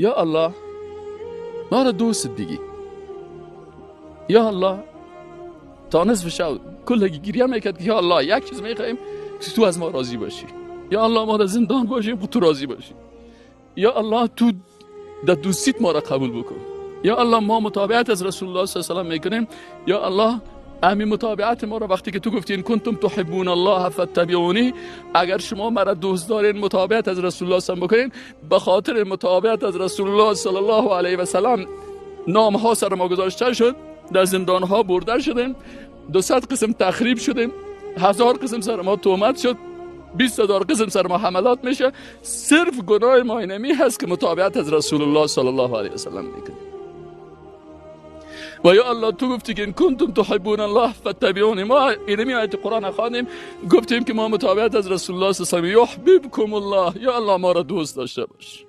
یا الله ما را دوست دیگی. یا الله تا نصف شب کلگی گریه میکرد که یا الله یک چیز میخوایم که تو از ما راضی باشی. یا الله ما در زندان باشیم که تو راضی باشی. یا الله تو در دوستیت ما را قبول بکن. یا الله ما متابعت از رسول الله صلی الله علیه و میکنیم. یا الله همین متابعت ما را وقتی که تو گفتین کنتم تحبون الله فاتبعونی، اگر شما مرا دوست دارین متابعت از رسول الله صلی الله علیه و بکنین، به خاطر متابعت از رسول الله صلی الله علیه و سلم نام ها سر ما گذاشته شد، در زندان ها برده شدیم، 200 قسم تخریب شدیم، 1000 قسم سر ما تهمت شد، 20,000 قسم سر ما حملات میشه. صرف گناه ما اینمی هست که متابعت از رسول الله صلی الله علیه و سلم میکنیم. و یا الله تو گفتی که ان کنتم تحبون الله فاتبعونی، ما اینمی آیت قرآن خواندیم گفتیم که ما متابعت از رسول الله صلی الله علیه و سلم یحببکم الله، یا الله ما را دوست داشته باش.